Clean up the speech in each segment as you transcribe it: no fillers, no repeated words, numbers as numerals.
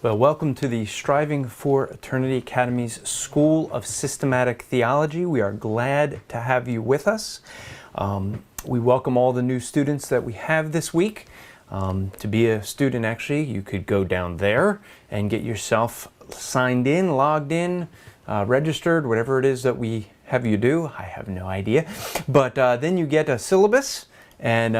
Well, welcome to the Striving for Eternity Academy's School of Systematic Theology. We are glad to have you with us. We welcome all the new students that we have this week. To be a student, actually, you could go down there and get yourself signed in, logged in, registered, whatever it is that we have you do. I have no idea. But then you get a syllabus and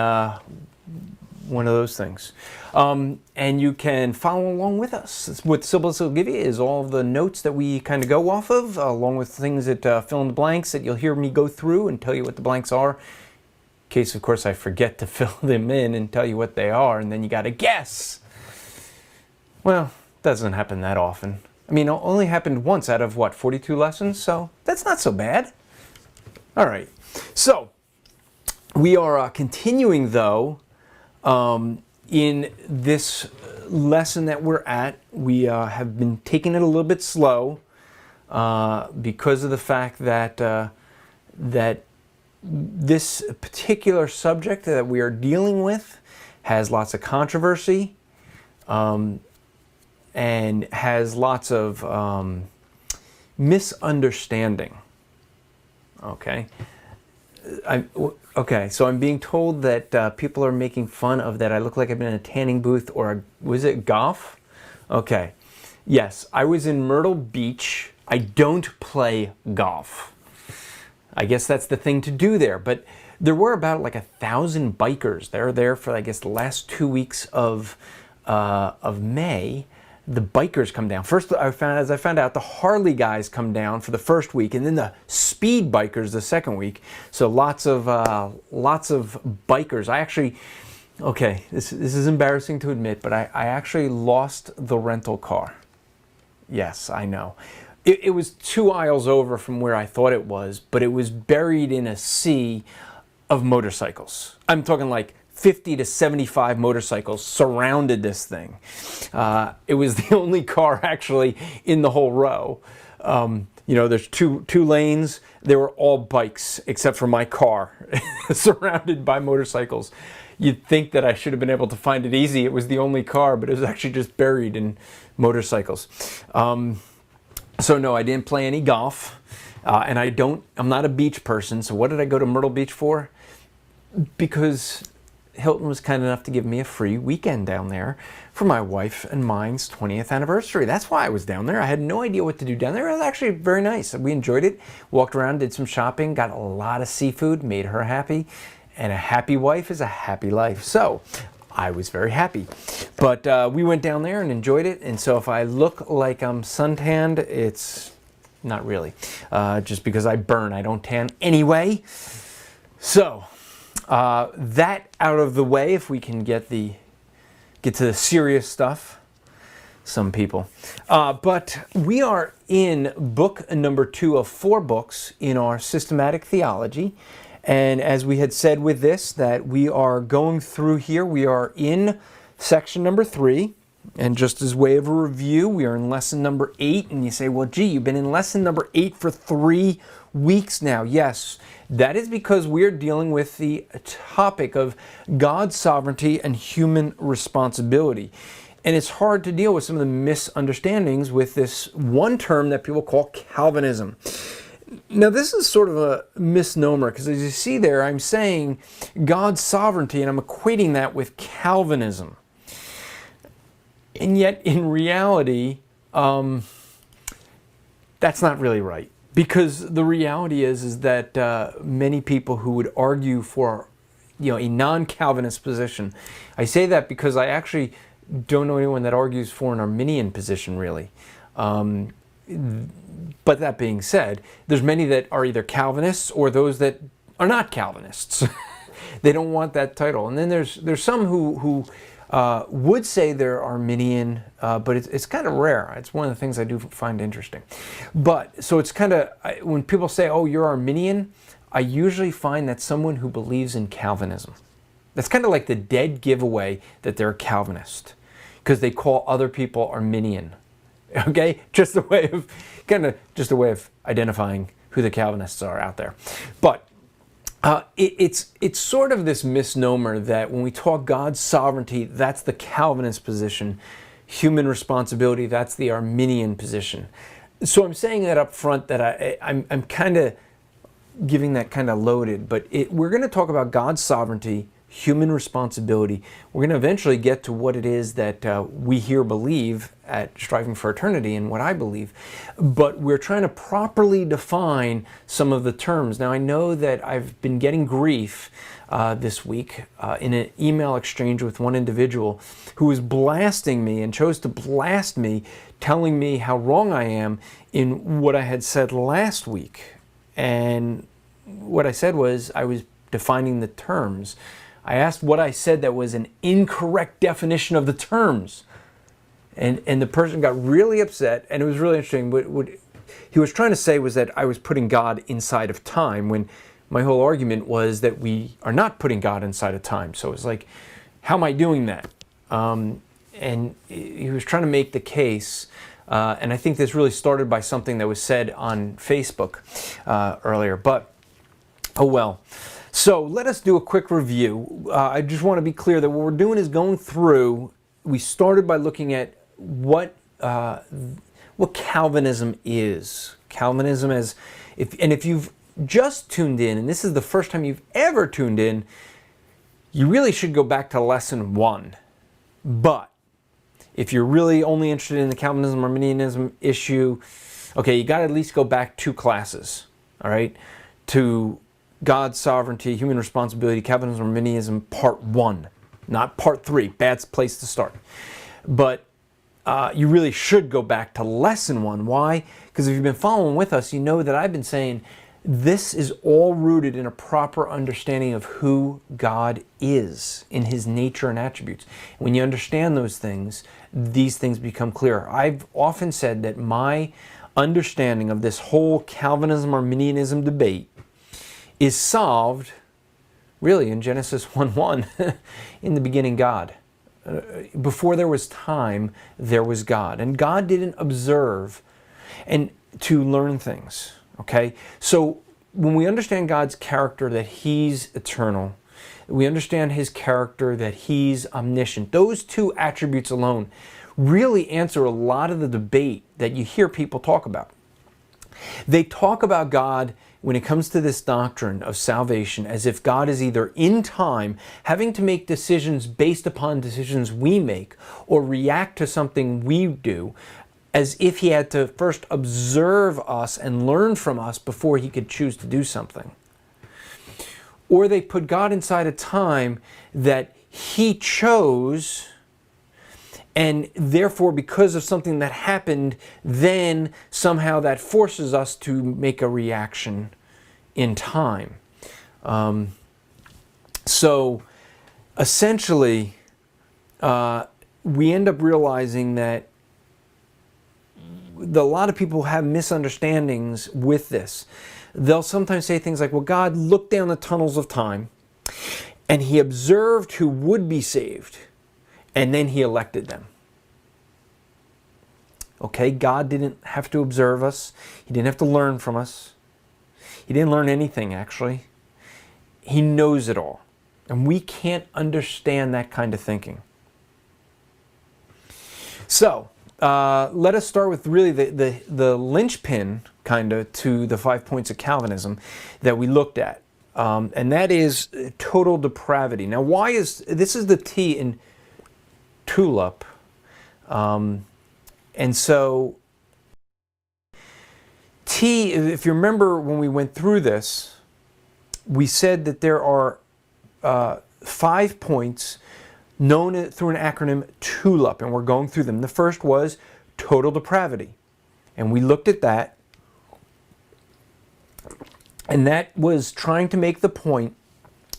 one of those things. And you can follow along with us. What syllabus will give you is all of the notes that we kind of go off of, along with things that fill in the blanks that you'll hear me go through and tell you what the blanks are. In case, of course, I forget to fill them in and tell you what they are, and then you got to guess. Well, it doesn't happen that often. I mean, it only happened once out of, 42 lessons? So that's not so bad. All right. So we are continuing, though, in this lesson that we're at. We have been taking it a little bit slow because of the fact that that this particular subject that we are dealing with has lots of controversy and has lots of misunderstanding. Okay. Okay, so I'm being told that people are making fun of that I look like I've been in a tanning booth or was it golf? Okay, yes, I was in Myrtle Beach. I don't play golf. I guess that's the thing to do there, but there were about 1,000 bikers. They're there for, I guess, the last 2 weeks of May. The bikers come down. First, as I found out, the Harley guys come down for the first week, and then the speed bikers the second week. So lots of bikers. I actually, okay, this is embarrassing to admit, but I actually lost the rental car. Yes, I know. It was 2 aisles over from where I thought it was, but it was buried in a sea of motorcycles. I'm talking like 50 to 75 motorcycles surrounded this thing. It was the only car actually in the whole row. There's two lanes. They were all bikes except for my car, surrounded by motorcycles. You'd think that I should have been able to find it easy. It was the only car, but it was actually just buried in motorcycles. So no, I didn't play any golf, and I'm not a beach person. So what did I go to Myrtle Beach for? Because Hilton was kind enough to give me a free weekend down there for my wife and mine's 20th anniversary. That's why I was down there. I had no idea what to do down there. It was actually very nice. We enjoyed it. Walked around, did some shopping, got a lot of seafood, made her happy. And a happy wife is a happy life. So I was very happy. But we went down there and enjoyed it. And so if I look like I'm suntanned, it's not really. Just because I burn, I don't tan anyway. So that out of the way, if we can get to the serious stuff, some people. But we are in book number 2 of 4 books in our systematic theology. And as we had said with this, that we are going through here, we are in section number 3. And just as way of a review, we are in lesson number 8. And you say, well, gee, you've been in lesson number 8 for 3 weeks now. Yes, that is because we're dealing with the topic of God's sovereignty and human responsibility. And it's hard to deal with some of the misunderstandings with this one term that people call Calvinism. Now, this is sort of a misnomer because as you see there, I'm saying God's sovereignty and I'm equating that with Calvinism. And yet, in reality, that's not really right. Because the reality is that many people who would argue for, a non-Calvinist position, I say that because I actually don't know anyone that argues for an Arminian position, really. But that being said, there's many that are either Calvinists or those that are not Calvinists. They don't want that title. And then there's some who would say they're Arminian, but it's kind of rare. It's one of the things I do find interesting. But, so it's kind of, when people say, oh, you're Arminian, I usually find that's someone who believes in Calvinism. That's kind of like the dead giveaway that they're a Calvinist, because they call other people Arminian. Okay? Just a way of identifying who the Calvinists are out there. But it's sort of this misnomer that when we talk God's sovereignty, that's the Calvinist position. human responsibility. That's the Arminian position. So I'm saying that up front, that I'm kind of giving that kind of loaded, but we're going to talk about God's sovereignty, human responsibility. We're going to eventually get to what it is that we here believe at Striving for Eternity and what I believe. But we're trying to properly define some of the terms. Now, I know that I've been getting grief this week in an email exchange with one individual who was blasting me and chose to blast me, telling me how wrong I am in what I had said last week. And what I said was, I was defining the terms. I asked what I said that was an incorrect definition of the terms. And the person got really upset, and it was really interesting. What he was trying to say was that I was putting God inside of time, when my whole argument was that we are not putting God inside of time. So it was like, how am I doing that? And he was trying to make the case, and I think this really started by something that was said on Facebook earlier, but oh well. So let us do a quick review. I just want to be clear that what we're doing is going through, we started by looking at what Calvinism is. Calvinism is, if you've just tuned in, and this is the first time you've ever tuned in, you really should go back to lesson 1. But if you're really only interested in the Calvinism, Arminianism issue, okay, you got to at least go back 2 classes, all right, to God's sovereignty, human responsibility, Calvinism, Arminianism, part 1, not part 3. Bad place to start. But you really should go back to lesson 1. Why? Because if you've been following with us, you know that I've been saying this is all rooted in a proper understanding of who God is in his nature and attributes. When you understand those things, these things become clearer. I've often said that my understanding of this whole Calvinism, Arminianism debate is solved really in Genesis 1:1, in the beginning God. Before there was time, there was God. And God didn't observe and to learn things, okay? So when we understand God's character, that he's eternal, we understand his character, that he's omniscient, those 2 attributes alone really answer a lot of the debate that you hear people talk about. They talk about God, when it comes to this doctrine of salvation, as if God is either in time having to make decisions based upon decisions we make, or react to something we do, as if he had to first observe us and learn from us before he could choose to do something. Or they put God inside a time that he chose, and therefore, because of something that happened, then somehow that forces us to make a reaction in time. So essentially, we end up realizing that a lot of people have misunderstandings with this. They'll sometimes say things like, well, God looked down the tunnels of time and he observed who would be saved, and then he elected them. Okay, God didn't have to observe us. He didn't have to learn from us. He didn't learn anything, actually. He knows it all. And we can't understand that kind of thinking. So, let us start with really the linchpin, kind of, to the 5 points of Calvinism that we looked at. And that is total depravity. Now, why is, this is the T in tulip. And so, T, if you remember when we went through this, we said that there are 5 points known through an acronym TULIP, and we're going through them. The first was total depravity, and we looked at that, and that was trying to make the point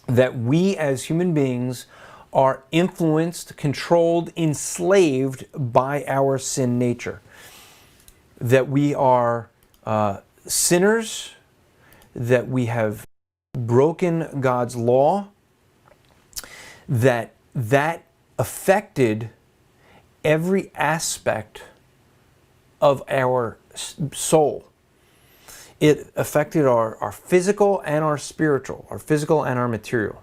that we as human beings are influenced, controlled, enslaved by our sin nature. That we are sinners, that we have broken God's law, that affected every aspect of our soul. It affected our physical and our spiritual, our physical and our material.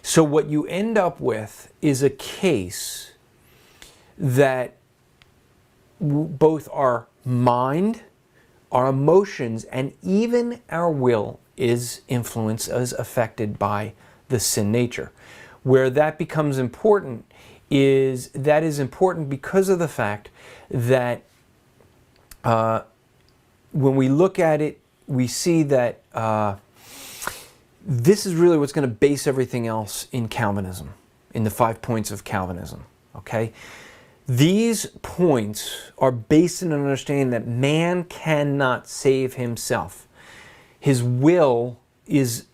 So what you end up with is a case that both our mind, our emotions, and even our will is influenced, is affected by the sin nature. Where that becomes important is important because of the fact that when we look at it, we see that this is really what's going to base everything else in Calvinism, in the 5 points of Calvinism. Okay? These points are based in an understanding that man cannot save himself. His will is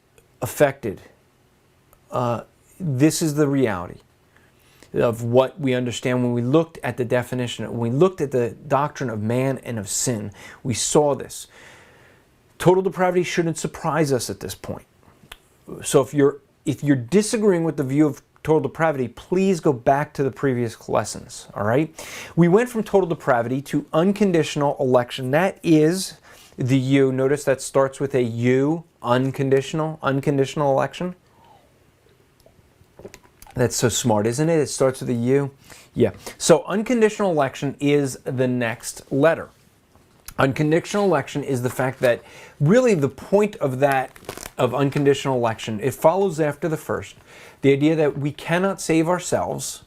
affected. This is the reality of what we understand when we looked at the definition, when we looked at the doctrine of man and of sin. We saw this. Total depravity shouldn't surprise us at this point. So if you're disagreeing with the view of total depravity, please go back to the previous lessons, all right? We went from total depravity to unconditional election. That is the U. Notice that starts with a U, unconditional election. That's so smart, isn't it? It starts with a U. Yeah. So unconditional election is the next letter. Unconditional election is the fact that really the point of unconditional election, it follows after the first. The idea that we cannot save ourselves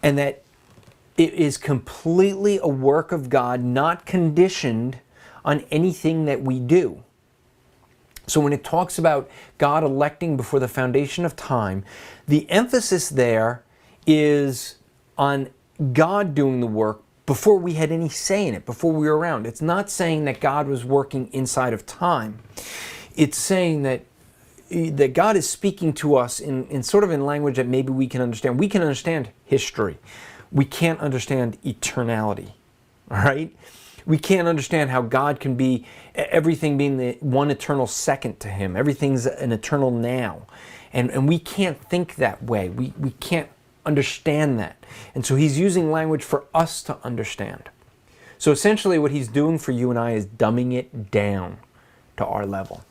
and that it is completely a work of God, not conditioned on anything that we do. So when it talks about God electing before the foundation of time, the emphasis there is on God doing the work before we had any say in it, before we were around. It's not saying that God was working inside of time. It's saying that God is speaking to us in sort of in language that maybe we can understand. We can understand history. We can't understand eternality, all right? We can't understand how God can be, everything being the one eternal second to Him. Everything's an eternal now. And we can't think that way. We can't understand that. And so He's using language for us to understand. So essentially what He's doing for you and I is dumbing it down to our level.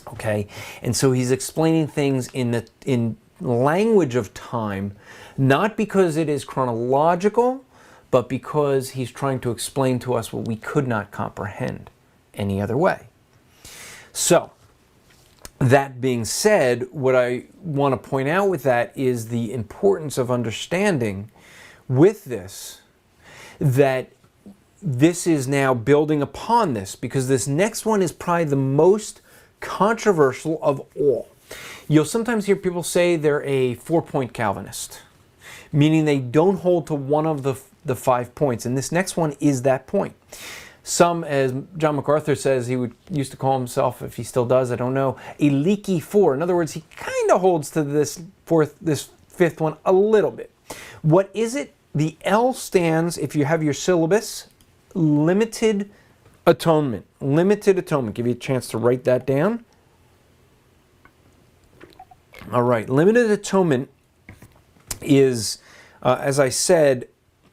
Okay? And so He's explaining things in language of time, not because it is chronological, but because He's trying to explain to us what we could not comprehend any other way. So, that being said, what I want to point out with that is the importance of understanding with this, that this is now building upon this, because this next one is probably the most controversial of all. You'll sometimes hear people say they're a 4-point Calvinist, meaning they don't hold to one of the 5 points, and this next one is that point. Some, as John MacArthur says, he used to call himself, if he still does, I don't know, a leaky 4. In other words, he kind of holds to this fifth one a little bit. What is it? The L stands, if you have your syllabus, Limited Atonement. Limited Atonement. Give you a chance to write that down. All right. Limited Atonement is, as I said,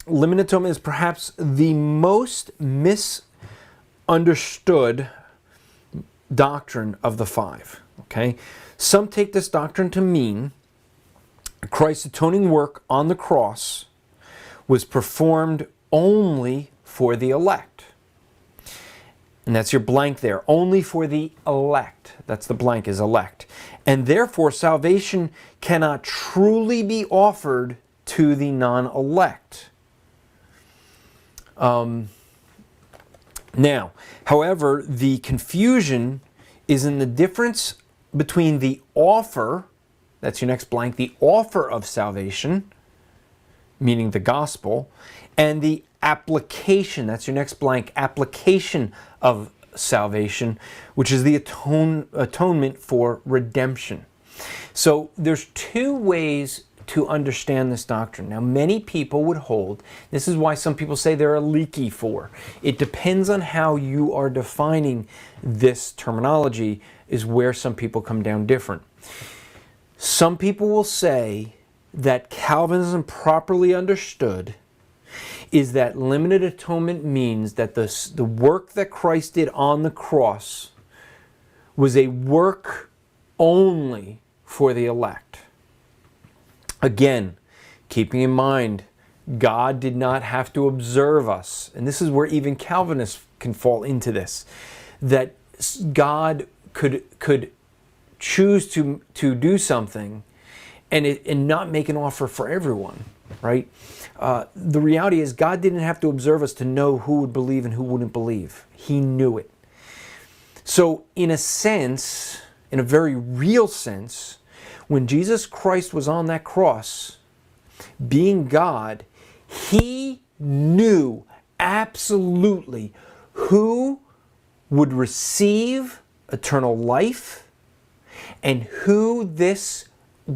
Limited Atonement is perhaps the most misunderstood doctrine of the 5. Okay? Some take this doctrine to mean Christ's atoning work on the cross was performed only for the elect. And that's your blank there. Only for the elect. That's the blank, is elect. And therefore, salvation cannot truly be offered to the non-elect. Now, however, the confusion is in the difference between the offer, that's your next blank, the offer of salvation, meaning the gospel, and the application, that's your next blank, application of salvation, which is the atonement for redemption. So there's 2 ways to understand this doctrine. Now, many people would hold, this is why some people say they're a leaky 4. It depends on how you are defining this terminology, is where some people come down different. Some people will say that Calvinism properly understood is that limited atonement means that the work that Christ did on the cross was a work only for the elect. Again, keeping in mind God did not have to observe us. And this is where even Calvinists can fall into this, that God could choose to do something and not make an offer for everyone, right? The reality is God didn't have to observe us to know who would believe and who wouldn't believe. He knew it. So in a sense, in a very real sense, when Jesus Christ was on that cross, being God, He knew absolutely who would receive eternal life and who this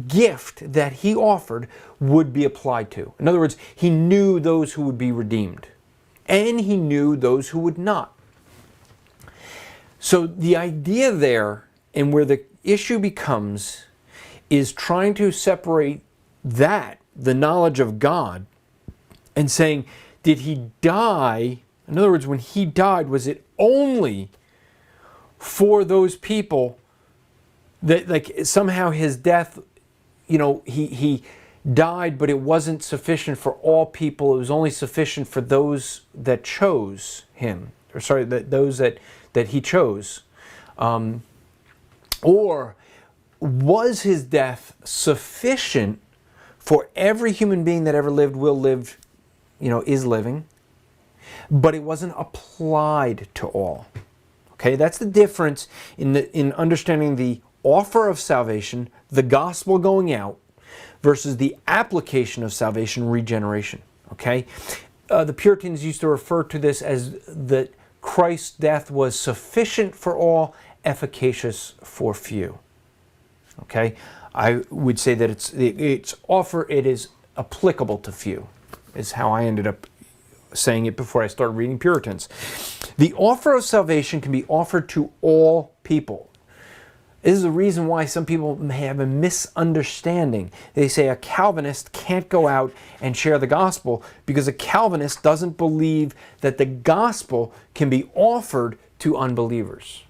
gift that He offered would be applied to. In other words, He knew those who would be redeemed, and He knew those who would not. So the idea there, and where the issue becomes, is trying to separate that, the knowledge of God, and saying, did He die? In other words, when He died, was it only for those people that, like, somehow His death, He died, but it wasn't sufficient for all people. It was only sufficient for those that chose Him, or sorry, those that He chose. Or was His death sufficient for every human being that ever lived, will live, is living, but it wasn't applied to all? Okay, that's the difference in understanding the offer of salvation, the gospel going out, versus the application of salvation, regeneration. Okay, the Puritans used to refer to this as that Christ's death was sufficient for all, efficacious for few. Okay, I would say that its offer, it is applicable to few, is how I ended up saying it before I started reading Puritans. The offer of salvation can be offered to all people. This is the reason why some people may have a misunderstanding. They say a Calvinist can't go out and share the gospel because a Calvinist doesn't believe that the gospel can be offered to unbelievers.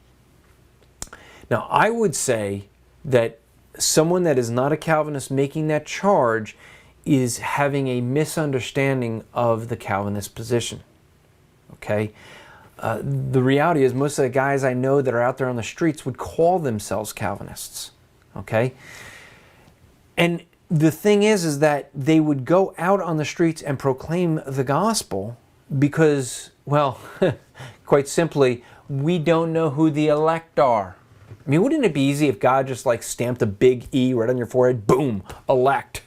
Now, I would say that someone that is not a Calvinist making that charge is having a misunderstanding of the Calvinist position. Okay? The reality is most of the guys I know that are out there on the streets would call themselves Calvinists. Okay? And the thing is that they would go out on the streets and proclaim the gospel because, well, quite simply, we don't know who the elect are. I mean, wouldn't it be easy if God just like stamped a big E right on your forehead? Boom, elect.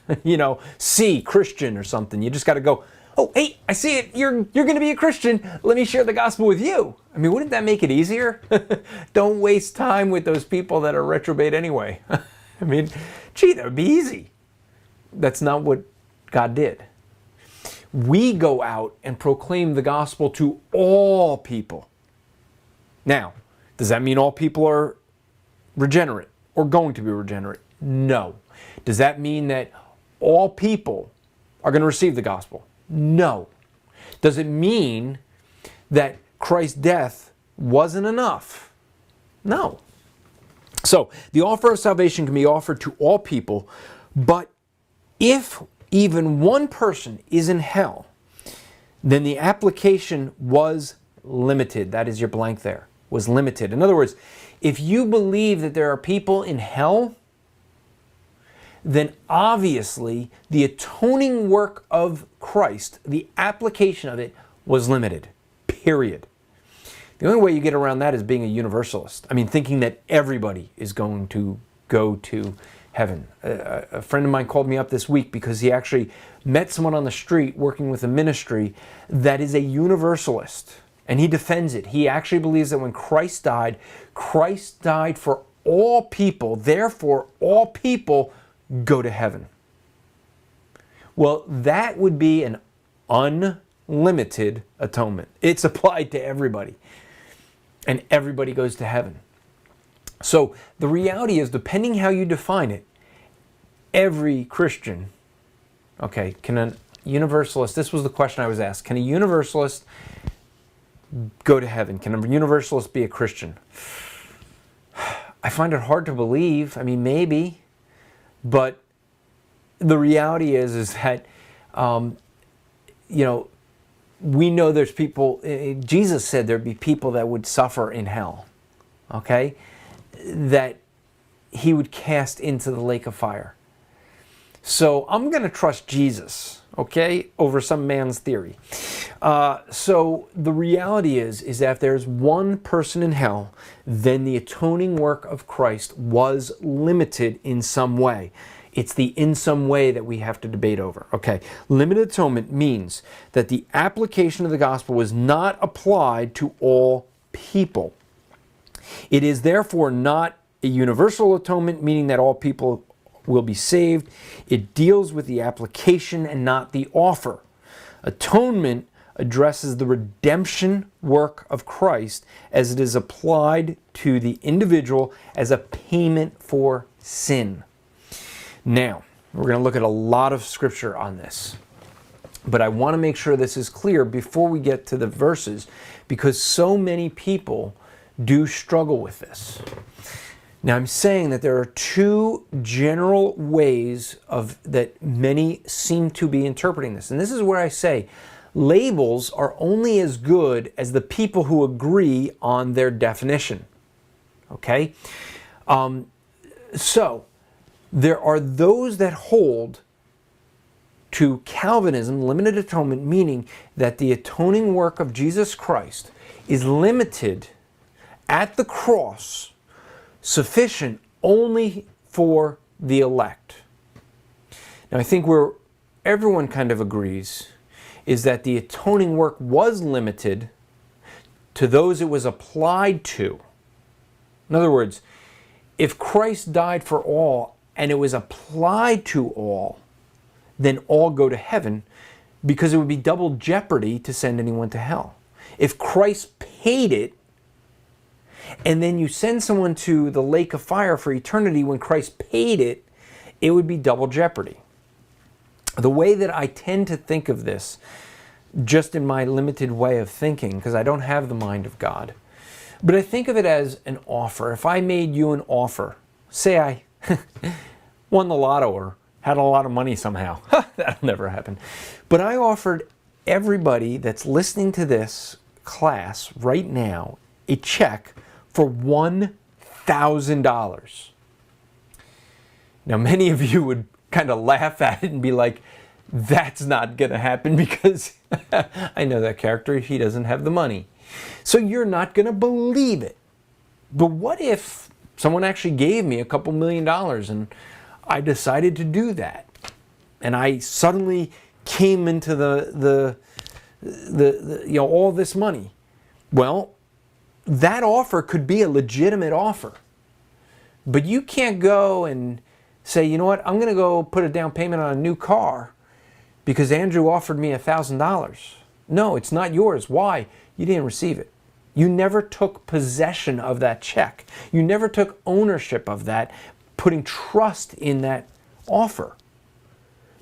C, Christian or something. You just got to go, oh, hey, I see it. You're going to be a Christian. Let me share the gospel with you. I mean, wouldn't that make it easier? Don't waste time with those people that are reprobate anyway. I mean, gee, that would be easy. That's not what God did. We go out and proclaim the gospel to all people. Now, does that mean all people are regenerate or going to be regenerate? No. Does that mean that all people are going to receive the gospel? No. Does it mean that Christ's death wasn't enough? No. So the offer of salvation can be offered to all people, but if even one person is in hell, then the application was limited. That is your blank there, was limited. In other words, if you believe that there are people in hell, then obviously the atoning work of Christ, the application of it, was limited. Period. The only way you get around that is being a universalist. I mean, thinking that everybody is going to go to heaven. A friend of mine called me up this week because he actually met someone on the street working with a ministry that is a universalist. And he defends it. He actually believes that when Christ died for all people. Therefore, all people go to heaven. Well, that would be an unlimited atonement. It's applied to everybody. And everybody goes to heaven. So the reality is, depending how you define it, every Christian, okay, can a universalist, this was the question I was asked, can a universalist go to heaven? Can a universalist be a Christian? I find it hard to believe. I mean, maybe. But the reality is that we know there's people, Jesus said there'd be people that would suffer in hell, okay? That he would cast into the lake of fire. So I'm going to trust Jesus, okay, over some man's theory. So the reality is that if there's one person in hell, then the atoning work of Christ was limited in some way. It's the in some way that we have to debate over. Okay, limited atonement means that the application of the gospel was not applied to all people. It is therefore not a universal atonement, meaning that all people will be saved. It deals with the application and not the offer. Atonement addresses the redemption work of Christ as it is applied to the individual as a payment for sin. Now, we're going to look at a lot of scripture on this, but I want to make sure this is clear before we get to the verses, because so many people do struggle with this. Now, I'm saying that there are two general ways that many seem to be interpreting this. And this is where I say labels are only as good as the people who agree on their definition. Okay? So, there are those that hold to Calvinism, limited atonement, meaning that the atoning work of Jesus Christ is limited at the cross, sufficient only for the elect. Now, I think where everyone kind of agrees is that the atoning work was limited to those it was applied to. In other words, if Christ died for all and it was applied to all, then all go to heaven, because it would be double jeopardy to send anyone to hell. If Christ paid it, and then you send someone to the lake of fire for eternity when Christ paid it, it would be double jeopardy. The way that I tend to think of this, just in my limited way of thinking, because I don't have the mind of God, but I think of it as an offer. If I made you an offer, say I won the lotto or had a lot of money somehow. That'll never happen. But I offered everybody that's listening to this class right now a check for $1,000. Now, many of you would kind of laugh at it and be like, that's not going to happen because I know that character, he doesn't have the money. So you're not going to believe it. But what if someone actually gave me a couple $1,000,000 and I decided to do that? And I suddenly came into the all this money. Well, that offer could be a legitimate offer. But you can't go and say, you know what, I'm going to go put a down payment on a new car because Andrew offered me $1,000. No, it's not yours. Why? You didn't receive it. You never took possession of that check. You never took ownership of that, putting trust in that offer.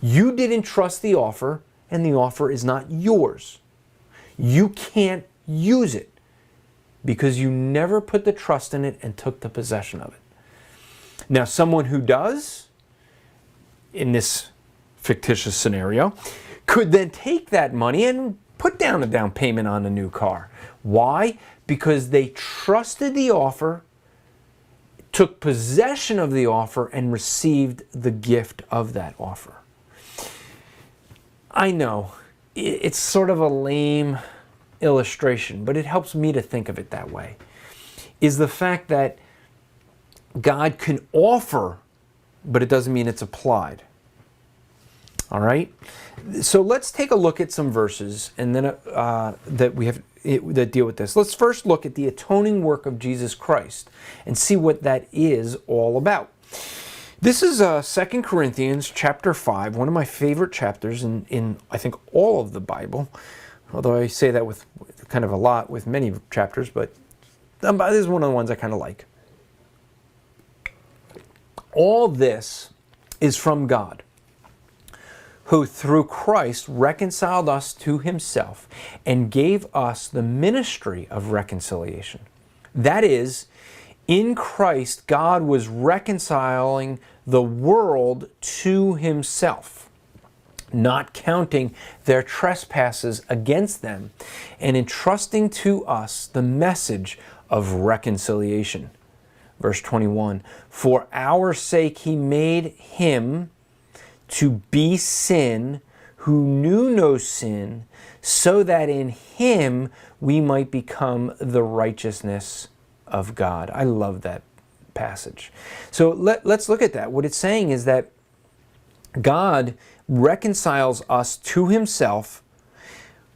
You didn't trust the offer, and the offer is not yours. You can't use it because you never put the trust in it and took the possession of it. Now, someone who does, in this fictitious scenario, could then take that money and put down a down payment on a new car. Why? Because they trusted the offer, took possession of the offer, and received the gift of that offer. I know, it's sort of a lame illustration, but it helps me to think of it that way, is the fact that God can offer, but it doesn't mean it's applied. All right? So let's take a look at some verses and then that deal with this. Let's first look at the atoning work of Jesus Christ and see what that is all about. This is 2 Corinthians chapter 5, one of my favorite chapters in I think all of the Bible, although I say that with kind of a lot with many chapters, but this is one of the ones I kind of like. All this is from God, who through Christ reconciled us to himself and gave us the ministry of reconciliation. That is, in Christ, God was reconciling the world to himself, not counting their trespasses against them, and entrusting to us the message of reconciliation. Verse 21, for our sake he made him to be sin who knew no sin, so that in him we might become the righteousness of God. I love that passage. So let's look at that. What it's saying is that God reconciles us to himself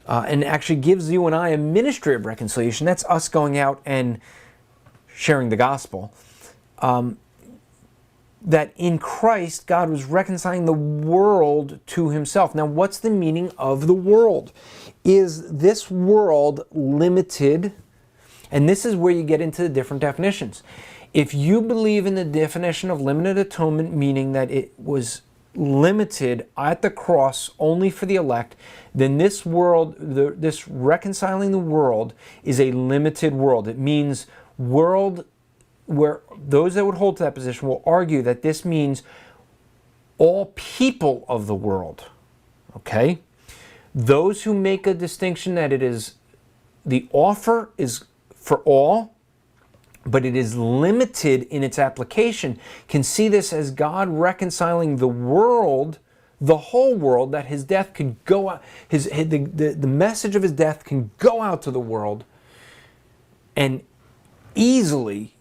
and actually gives you and I a ministry of reconciliation. That's us going out and sharing the gospel. That in Christ, God was reconciling the world to himself. Now, what's the meaning of the world? Is this world limited? And this is where you get into the different definitions. If you believe in the definition of limited atonement, meaning that it was limited at the cross only for the elect, then this world, this reconciling the world, is a limited world. It means world where those that would hold to that position will argue that this means all people of the world. Okay? Those who make a distinction that it is the offer is for all, but it is limited in its application, can see this as God reconciling the world, the whole world, that his death could go out, the message of his death can go out to the world, and easily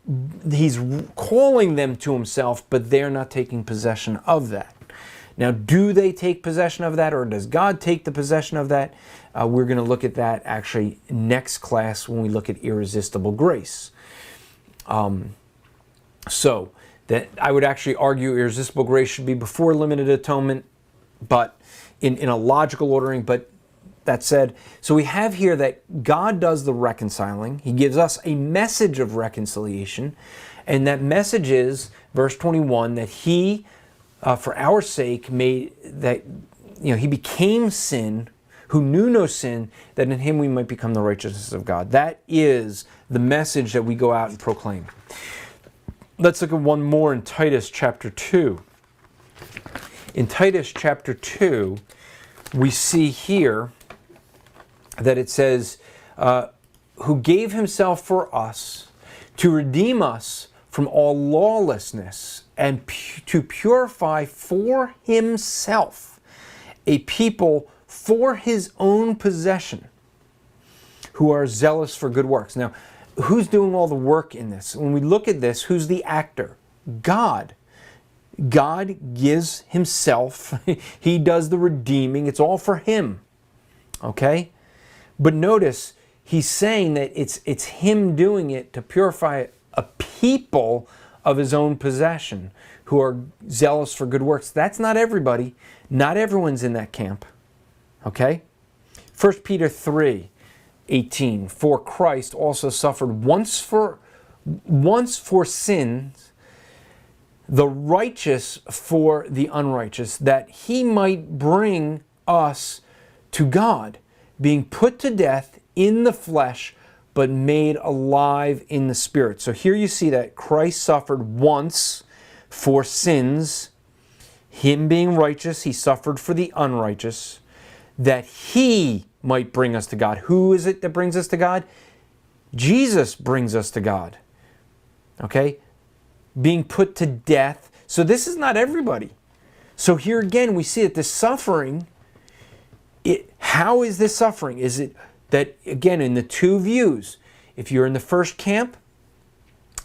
he's calling them to himself, but they're not taking possession of that. Now, do they take possession of that, or does God take the possession of that? We're going to look at that actually next class when we look at irresistible grace. So that I would actually argue irresistible grace should be before limited atonement, but in a logical ordering. But that said, so we have here that God does the reconciling. He gives us a message of reconciliation, and that message is, verse 21, that he, for our sake, made that, he became sin, who knew no sin, that in him we might become the righteousness of God. That is the message that we go out and proclaim. Let's look at one more in Titus chapter 2. In Titus chapter 2, we see here that it says, who gave himself for us to redeem us from all lawlessness and to purify for himself a people for his own possession who are zealous for good works. Now, who's doing all the work in this? When we look at this, who's the actor? God. God gives himself. He does the redeeming. It's all for him. Okay? But notice, he's saying that it's him doing it to purify a people of his own possession who are zealous for good works. That's not everybody. Not everyone's in that camp. Okay? 1 Peter 3:18. For Christ also suffered once for sins, the righteous for the unrighteous, that he might bring us to God, being put to death in the flesh, but made alive in the spirit. So here you see that Christ suffered once for sins. Him being righteous, he suffered for the unrighteous, that he might bring us to God. Who is it that brings us to God? Jesus brings us to God. Okay? Being put to death. So this is not everybody. So here again we see that the suffering, how is this suffering? Is it that, again, in the two views, if you're in the first camp,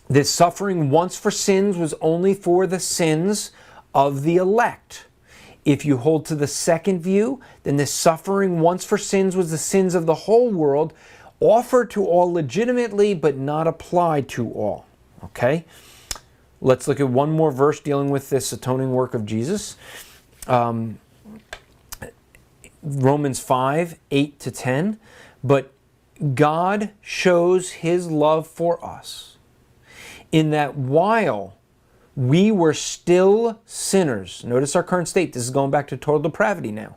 this suffering once for sins was only for the sins of the elect. If you hold to the second view, then this suffering once for sins was the sins of the whole world, offered to all legitimately, but not applied to all. Okay? Let's look at one more verse dealing with this atoning work of Jesus. Romans 5:8-10. But God shows his love for us in that while we were still sinners, notice our current state, this is going back to total depravity now,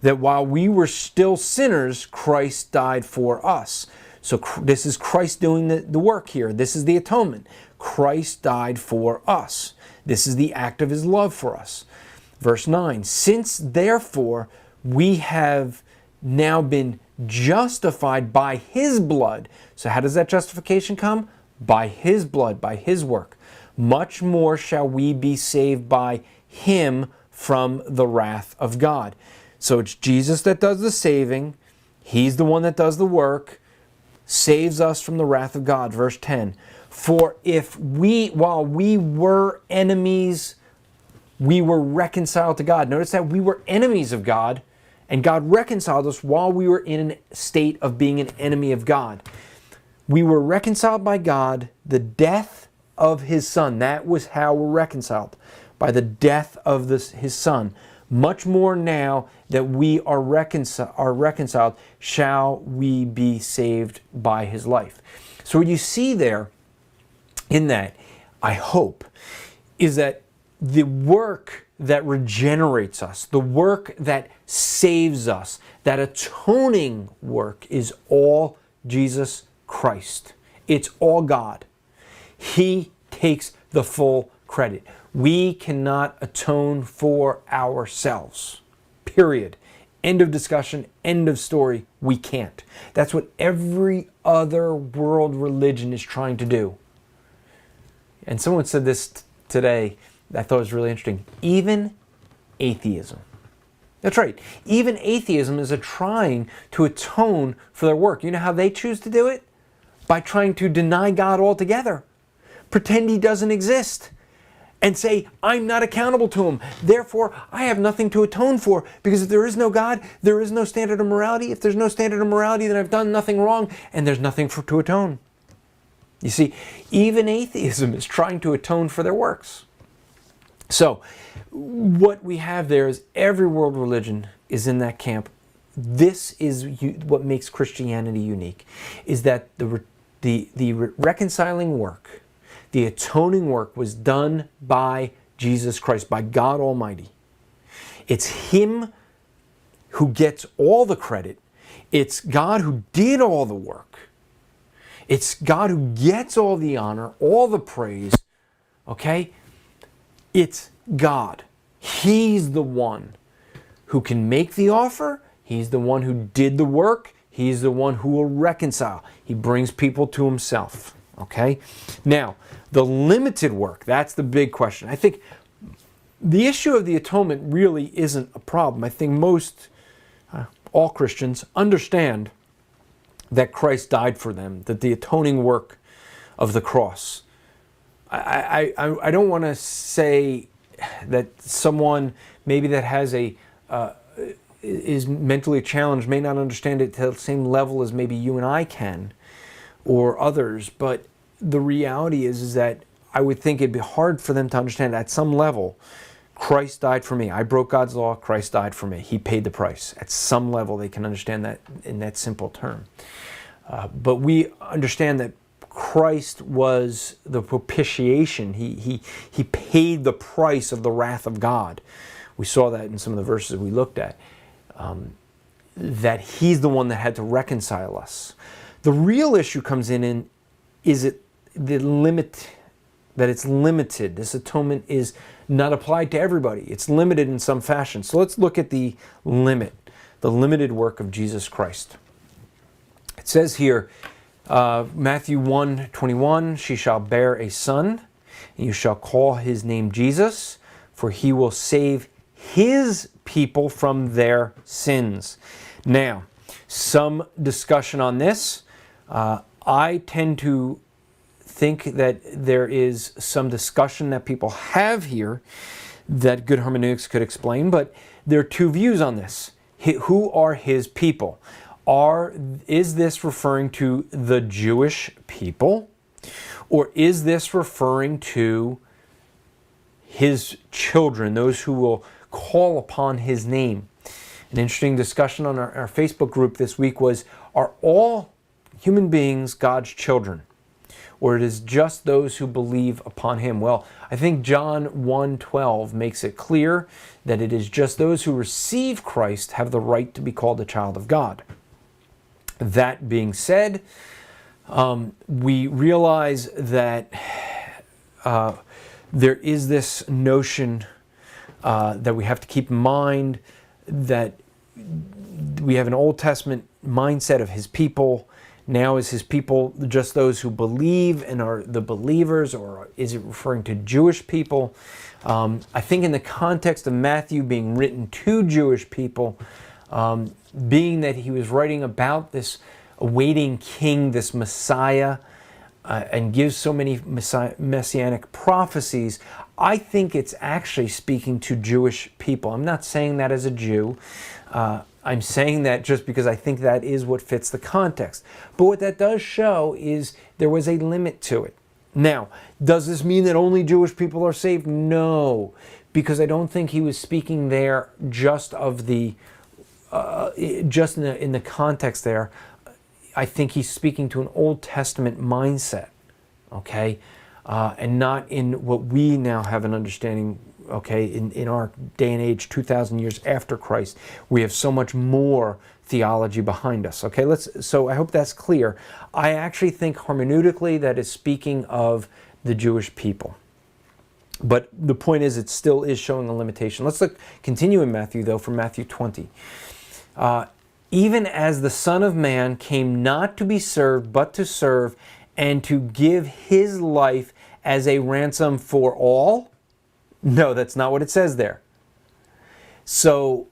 that while we were still sinners, Christ died for us. So this is Christ doing the work here. This is the atonement. Christ died for us. This is the act of his love for us. Verse 9, since therefore we have now been justified by his blood. So how does that justification come? By his blood, by his work. Much more shall we be saved by him from the wrath of God. So it's Jesus that does the saving. He's the one that does the work, saves us from the wrath of God. Verse 10, for if we, while we were enemies, we were reconciled to God. Notice that we were enemies of God, and God reconciled us while we were in a state of being an enemy of God. We were reconciled by God, the death of his Son. That was how we're reconciled, by the death of his Son. Much more now that we are reconciled, shall we be saved by his life. So what you see there in that, I hope, is that the work that regenerates us, the work that saves us, that atoning work is all Jesus Christ. It's all God. He takes the full credit. We cannot atone for ourselves. Period. End of discussion. End of story. We can't. That's what every other world religion is trying to do. And someone said this today, I thought it was really interesting. Even atheism. That's right. Even atheism is trying to atone for their work. You know how they choose to do it? By trying to deny God altogether. Pretend he doesn't exist. And say, I'm not accountable to him. Therefore, I have nothing to atone for. Because if there is no God, there is no standard of morality. If there's no standard of morality, then I've done nothing wrong. And there's nothing to atone. You see, even atheism is trying to atone for their works. So, what we have there is every world religion is in that camp. This is what makes Christianity unique, is that the reconciling work, the atoning work was done by Jesus Christ, by God Almighty. It's him who gets all the credit. It's God who did all the work. It's God who gets all the honor, all the praise. Okay? It's God. He's the one who can make the offer. He's the one who did the work. He's the one who will reconcile. He brings people to himself. Okay? Now, the limited work, that's the big question. I think the issue of the atonement really isn't a problem. I think most, all Christians understand that Christ died for them, that the atoning work of the cross. I don't want to say that someone maybe that has is mentally challenged may not understand it to the same level as maybe you and I can, or others, but the reality is that I would think it'd be hard for them to understand at some level. Christ died for me. I broke God's law. Christ died for me. He paid the price. At some level, they can understand that in that simple term. But we understand that Christ was the propitiation. He paid the price of the wrath of God. We saw that in some of the verses we looked at. That he's the one that had to reconcile us. The real issue comes in is it the limit, that it's limited. This atonement is not applied to everybody. It's limited in some fashion. So let's look at the limited work of Jesus Christ. It says here, Matthew 1:21, she shall bear a son, and you shall call his name Jesus, for he will save his people from their sins. Now, some discussion on this. I tend to think that there is some discussion that people have here that good hermeneutics could explain, but there are two views on this. Who are his people? Is this referring to the Jewish people, or is this referring to his children, those who will call upon his name? An interesting discussion on our Facebook group this week was, are all human beings God's children, or it is just those who believe upon him? Well, I think John 1:12 makes it clear that it is just those who receive Christ have the right to be called a child of God. That being said, we realize that there is this notion that we have to keep in mind that we have an Old Testament mindset of his people. Now is his people just those who believe and are the believers, or is it referring to Jewish people? I think in the context of Matthew being written to Jewish people, being that he was writing about this awaiting king, this Messiah, and gives so many messianic prophecies, I think it's actually speaking to Jewish people. I'm not saying that as a Jew. I'm saying that just because I think that is what fits the context. But what that does show is there was a limit to it. Now, does this mean that only Jewish people are saved? No, because I don't think he was speaking there just of the, just in the context there. I think he's speaking to an Old Testament mindset, okay, and not in what we now have an understanding. Okay, in our day and age, 2,000 years after Christ, we have so much more theology behind us. Okay, so I hope that's clear. I actually think hermeneutically that is speaking of the Jewish people. But the point is, it still is showing a limitation. Let's continue in Matthew, though, from Matthew 20. Even as the Son of Man came not to be served, but to serve, and to give his life as a ransom for all. No, that's not what it says there. So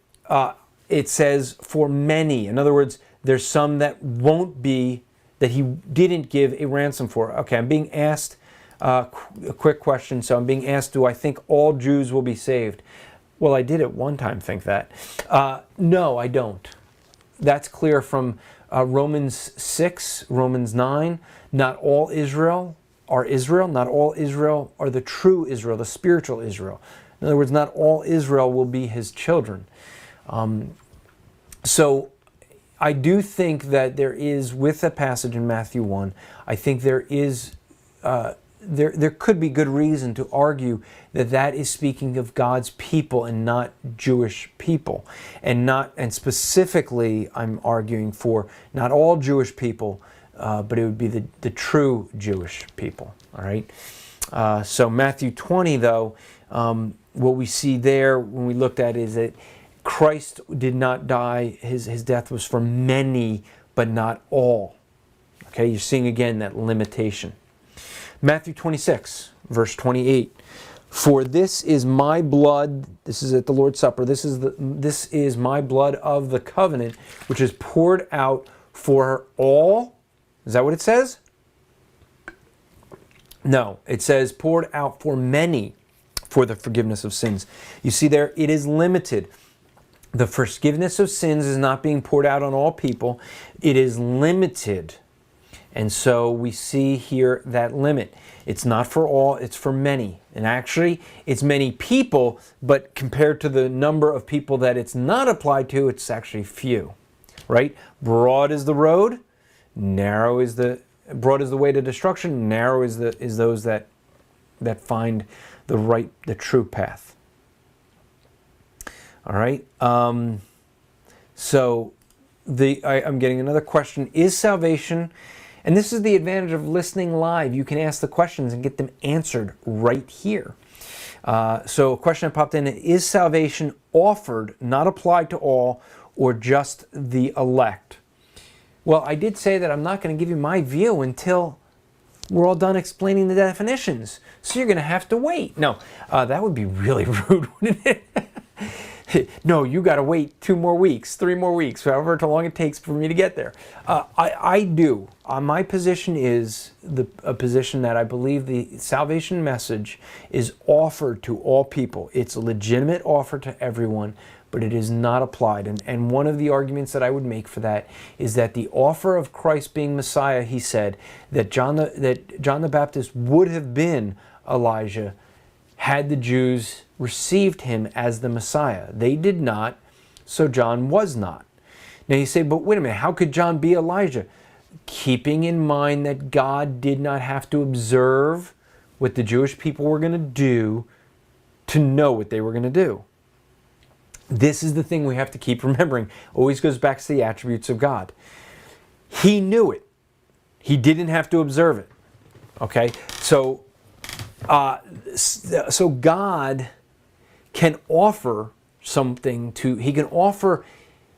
it says for many. In other words, there's some that won't be, that he didn't give a ransom for. Okay, I'm being asked a quick question. So I'm being asked, do I think all Jews will be saved? Well, I did at one time think that. No, I don't. That's clear from Romans 6, Romans 9. Not all Israel are Israel. Not all Israel are the true Israel, the spiritual Israel. In other words, not all Israel will be his children. So I do think that there is, with the passage in Matthew 1, I think there is, there could be good reason to argue that that is speaking of God's people and not Jewish people. And specifically, I'm arguing for not all Jewish people, but it would be the true Jewish people. All right. So Matthew 20, though, what we see there when we looked at is that Christ did not die. His death was for many, but not all. Okay, you're seeing again that limitation. Matthew 26, verse 28. For this is my blood, this is at the Lord's Supper, this is my blood of the covenant, which is poured out for all. Is that what it says? No, it says poured out for many for the forgiveness of sins. You see there, it is limited. The forgiveness of sins is not being poured out on all people. It is limited. And so we see here that limit. It's not for all, it's for many. And actually, it's many people, but compared to the number of people that it's not applied to, it's actually few. Right? Broad is the road, broad is the way to destruction, narrow is those that find the true path. All right. So I'm getting another question. Is salvation, and this is the advantage of listening live, you can ask the questions and get them answered right here. So a question that popped in, is salvation offered, not applied to all, or just the elect? Well, I did say that I'm not going to give you my view until we're all done explaining the definitions. So you're going to have to wait. No, that would be really rude, wouldn't it? No, you got to wait 2 more weeks, 3 more weeks, however long it takes for me to get there. I do. My position is a position that I believe the salvation message is offered to all people. It's a legitimate offer to everyone, but it is not applied. And one of the arguments that I would make for that is that the offer of Christ being Messiah, he said, that John the Baptist would have been Elijah had the Jews received him as the Messiah. They did not, so John was not. Now you say, but wait a minute, how could John be Elijah? Keeping in mind that God did not have to observe what the Jewish people were going to do to know what they were going to do. This is the thing we have to keep remembering. Always goes back to the attributes of God. He knew it. He didn't have to observe it. Okay? So God can offer something he can offer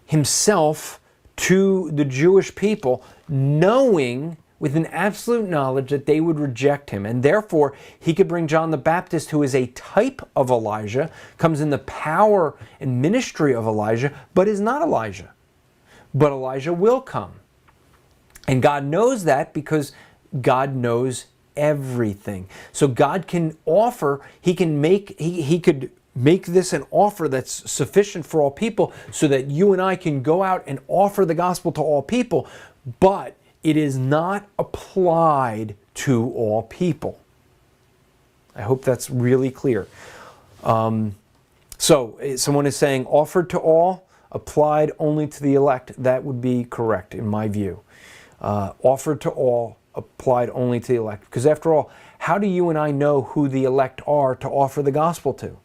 himself to the Jewish people, knowing with an absolute knowledge that they would reject him. And therefore, he could bring John the Baptist, who is a type of Elijah, comes in the power and ministry of Elijah, but is not Elijah. But Elijah will come. And God knows that because God knows everything. So God can offer, he could make this an offer that's sufficient for all people so that you and I can go out and offer the gospel to all people, but it is not applied to all people. I hope that's really clear. So someone is saying offered to all, applied only to the elect. That would be correct in my view. Offered to all, applied only to the elect. Because after all, how do you and I know who the elect are to offer the gospel to?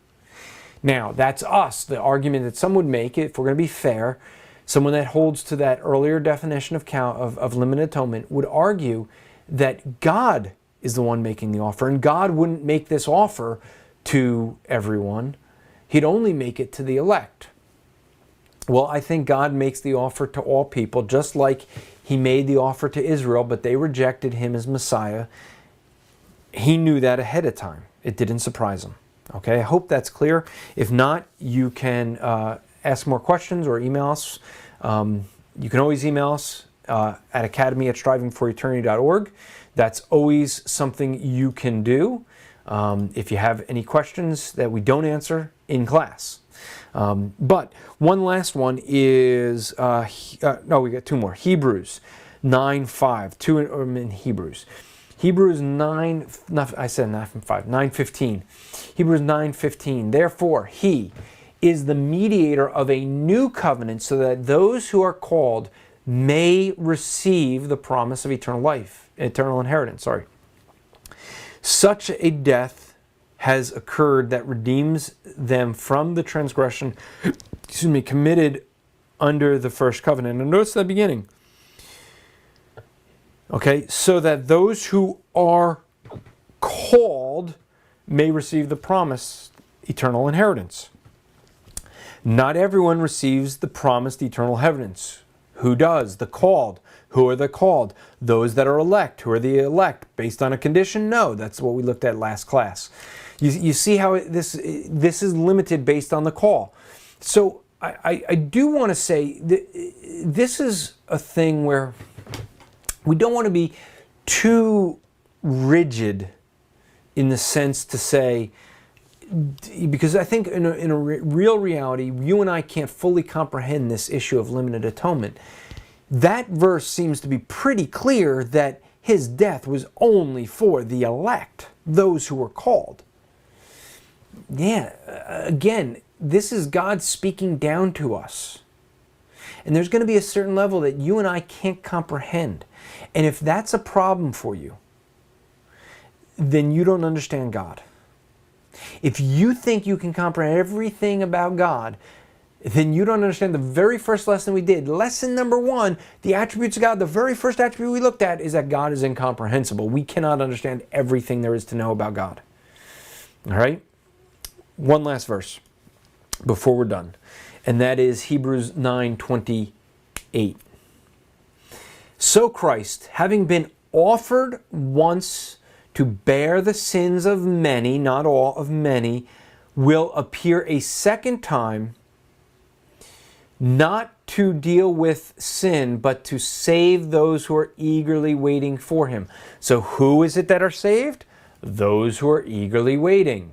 Now, that's us. The argument that some would make, if we're going to be fair, someone that holds to that earlier definition of limited atonement would argue that God is the one making the offer, and God wouldn't make this offer to everyone. He'd only make it to the elect. Well, I think God makes the offer to all people, just like he made the offer to Israel, but they rejected him as Messiah. He knew that ahead of time. It didn't surprise him. Okay, I hope that's clear. If not, you can ask more questions or email us. You can always email us at academy@strivingforeternity.org. That's always something you can do if you have any questions that we don't answer in class. But one last one is, no, we got two more. Hebrews 9:5, two in Hebrews. Hebrews 9, I said 9:5, 9:15. Hebrews 9:15. Therefore, he is the mediator of a new covenant so that those who are called may receive the promise of eternal life, eternal inheritance, sorry. Such a death has occurred that redeems them from the transgression, committed under the first covenant. And notice the beginning. Okay, so that those who are called may receive the promise, eternal inheritance. Not everyone receives the promised eternal inheritance. Who does? The called. Who are the called? Those that are elect. Who are the elect? Based on a condition? No. That's what we looked at last class. You see how this is limited based on the call. So I do want to say that this is a thing where we don't want to be too rigid in the sense to say, because I think in a real reality, you and I can't fully comprehend this issue of limited atonement. That verse seems to be pretty clear that his death was only for the elect, those who were called. Yeah, again, this is God speaking down to us. And there's going to be a certain level that you and I can't comprehend. And if that's a problem for you, then you don't understand God. If you think you can comprehend everything about God, then you don't understand the very first lesson we did. Lesson number 1, the attributes of God. The very first attribute we looked at is that God is incomprehensible. We cannot understand everything there is to know about God. All right? One last verse before we're done, and that is Hebrews 9:28. So Christ, having been offered once to bear the sins of many, not all, of many, will appear a second time, not to deal with sin, but to save those who are eagerly waiting for him. So who is it that are saved? Those who are eagerly waiting.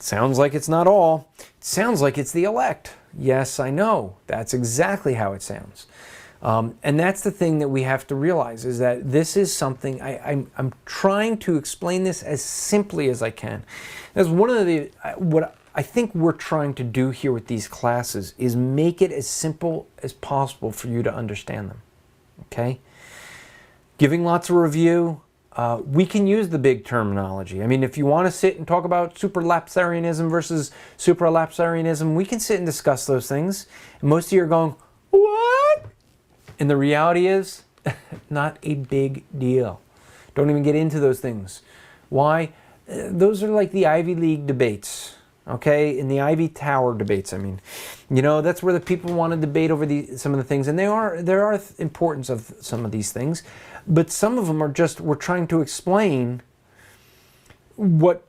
Sounds like it's not all. It sounds like it's the elect. Yes, I know. That's exactly how it sounds. And that's the thing that we have to realize, is that this is something, I'm trying to explain this as simply as I can. That's one of the, what I think we're trying to do here with these classes is make it as simple as possible for you to understand them. Okay? Giving lots of review. We can use the big terminology. I mean, if you want to sit and talk about supralapsarianism versus supralapsarianism, we can sit and discuss those things. And most of you are going, what? And the reality is, not a big deal. Don't even get into those things. Why? Those are like the Ivy League debates. Okay, in the Ivy Tower debates, I mean, that's where the people want to debate over some of the things, and there are importance of some of these things, but some of them are just, we're trying to explain what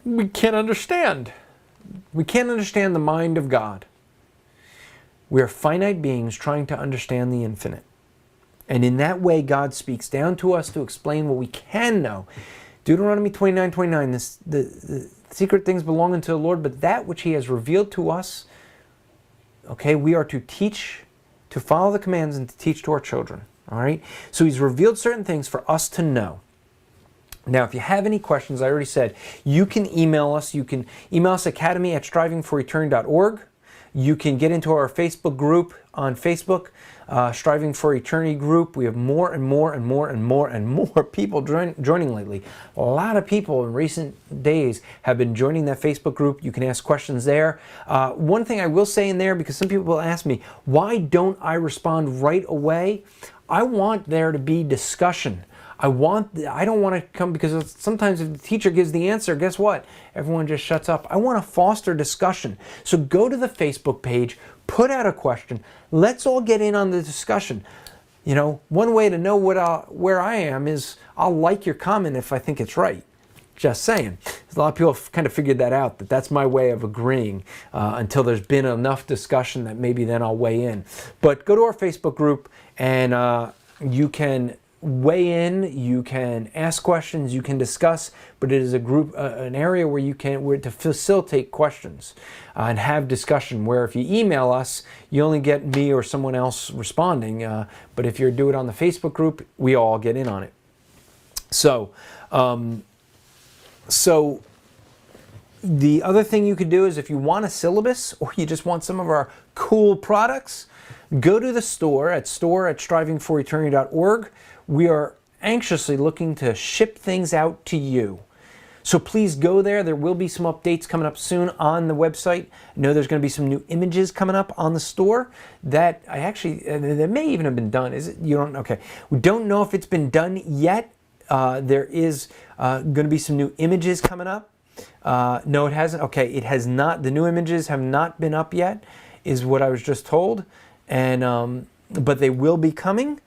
we can't understand. We can't understand the mind of God. We are finite beings trying to understand the infinite. And in that way, God speaks down to us to explain what we can know. Deuteronomy 29:29, the secret things belong unto the Lord, but that which he has revealed to us, okay, we are to teach, to follow the commands and to teach to our children. All right? So he's revealed certain things for us to know. Now, if you have any questions, I already said, you can email us. You can email us academy@strivingforeternity.org. You can get into our Facebook group on Facebook, Striving for Eternity group. We have more and more and more and more and more people joining lately. A lot of people in recent days have been joining that Facebook group. You can ask questions there. One thing I will say in there, because some people will ask me, why don't I respond right away? I want there to be discussion. I don't want to come, because sometimes if the teacher gives the answer, guess what? Everyone just shuts up. I want to foster discussion. So go to the Facebook page, put out a question. Let's all get in on the discussion. One way to know where I am is I'll like your comment if I think it's right. Just saying. A lot of people have kind of figured that out, that's my way of agreeing until there's been enough discussion that maybe then I'll weigh in. But go to our Facebook group and you can weigh in, you can ask questions, you can discuss, but it is a group, an area where to facilitate questions and have discussion, where if you email us, you only get me or someone else responding, but if you do it on the Facebook group, we all get in on it. So the other thing you could do is, if you want a syllabus or you just want some of our cool products, go to the store at strivingforeternity.org. We are anxiously looking to ship things out to you. So please go there. There will be some updates coming up soon on the website. I know there's going to be some new images coming up on the store that that may even have been done. Is it? You don't? Okay. We don't know if it's been done yet. There is going to be some new images coming up. No, it hasn't. Okay, it has not. The new images have not been up yet, is what I was just told. And but they will be coming,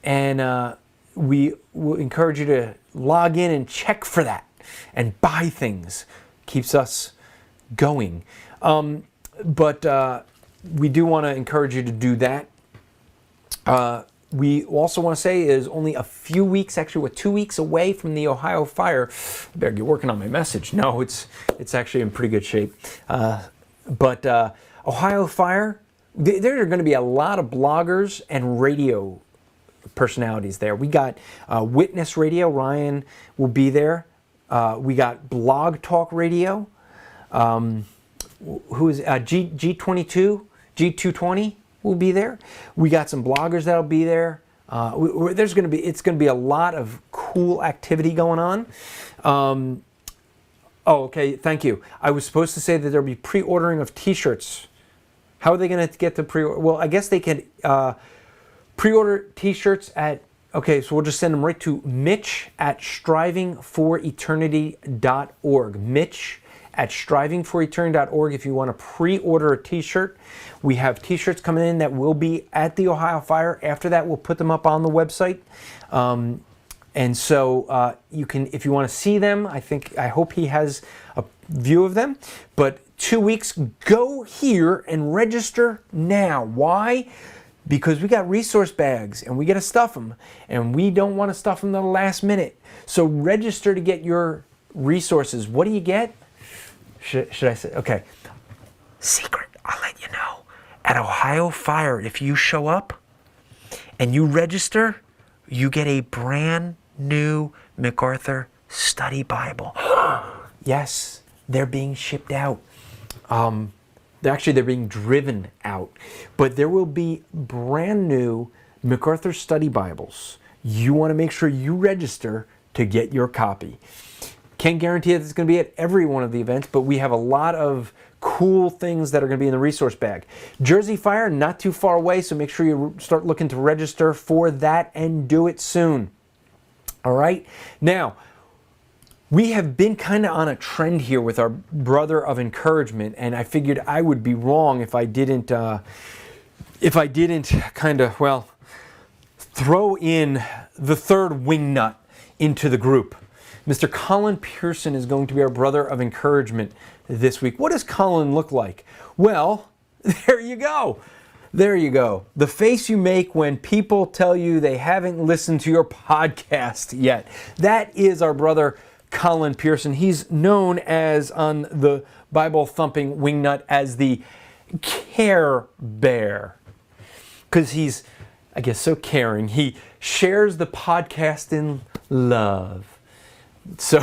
and we will encourage you to log in and check for that and buy things. Keeps us going. But we do want to encourage you to do that. We also want to say is only a few weeks, actually we're 2 weeks away from the Ohio fire. I better get working on my message. No, it's actually in pretty good shape. But Ohio fire, there are going to be a lot of bloggers and radio personalities there. We got Witness Radio, Ryan will be there. We got Blog Talk Radio. Who is G22, G220 will be there. We got some bloggers that'll be there. It's going to be a lot of cool activity going on. Okay, thank you. I was supposed to say that there'll be pre-ordering of T-shirts. How are they going to get the pre-order? Well, I guess they can pre-order T-shirts at, okay, so we'll just send them right to Mitch@strivingforeternity.org. Mitch@strivingforeternity.org if you want to pre-order a T-shirt. We have T-shirts coming in that will be at the Ohio Fire. After that, we'll put them up on the website. And so you can, if you want to see them, I hope he has a view of them. But 2 weeks, go here and register now. Why? Because we got resource bags and we got to stuff them, and we don't want to stuff them to the last minute. So register to get your resources. What do you get? Should I say? Okay. Secret. I'll let you know. At Ohio Fire, if you show up and you register, you get a brand new MacArthur Study Bible. Yes, they're being shipped out. They're being driven out. But there will be brand new MacArthur Study Bibles. You want to make sure you register to get your copy. Can't guarantee that it's going to be at every one of the events, but we have a lot of cool things that are going to be in the resource bag. Jersey Fire, not too far away, so make sure you start looking to register for that and do it soon. All right? Now, We have been kind of on a trend here with our brother of encouragement, and I figured I would be wrong if I didn't kind of, well, throw in the third wingnut into the group. Mr. Colin Pearson is going to be our brother of encouragement this week. What does Colin look like? Well, there you go. There you go. The face you make when people tell you they haven't listened to your podcast yet. That is our brother Colin Pearson. He's known as, on the Bible thumping wingnut, as the Care Bear. Because he's, I guess, so caring. He shares the podcast in love. So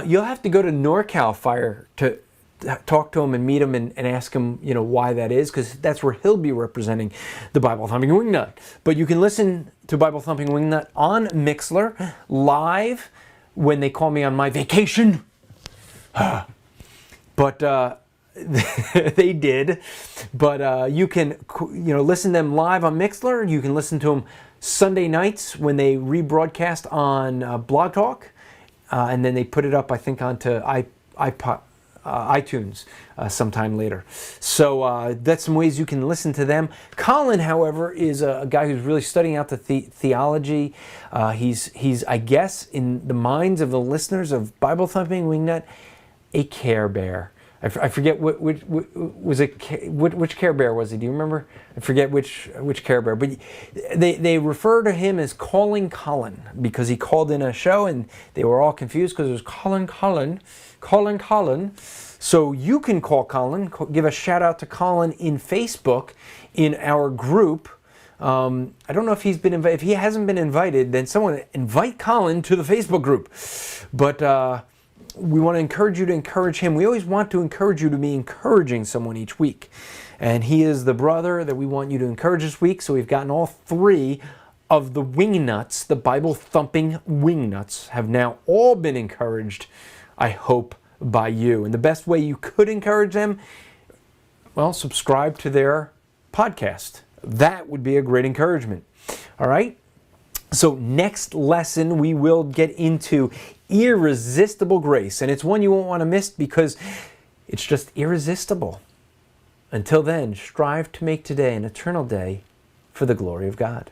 you'll have to go to NorCal Fire to talk to him and meet him and ask him, why that is, because that's where he'll be representing the Bible Thumping Wingnut. But you can listen to Bible Thumping Wingnut on Mixlr live when they call me on my vacation. But they did. But you can listen to them live on Mixlr. You can listen to them Sunday nights when they rebroadcast on Blog Talk, and then they put it up, I think, onto iTunes sometime later. So that's some ways you can listen to them. Colin, however, is a guy who's really studying out the theology. He's, I guess, in the minds of the listeners of Bible Thumping Wingnut, a Care Bear. I forget which Care Bear was he? Do you remember? I forget which Care Bear, but they refer to him as Calling Colin because he called in a show and they were all confused because it was Calling Colin. So you can call Colin, give a shout out to Colin in Facebook in our group. I don't know if he's been invited. If he hasn't been invited, then someone invite Colin to the Facebook group. But we want to encourage you to encourage him. We always want to encourage you to be encouraging someone each week. And he is the brother that we want you to encourage this week. So we've gotten all three of the wingnuts, the Bible thumping wingnuts, have now all been encouraged, I hope, by you. And the best way you could encourage them, well, subscribe to their podcast. That would be a great encouragement. All right? So next lesson, we will get into irresistible grace. And it's one you won't want to miss because it's just irresistible. Until then, strive to make today an eternal day for the glory of God.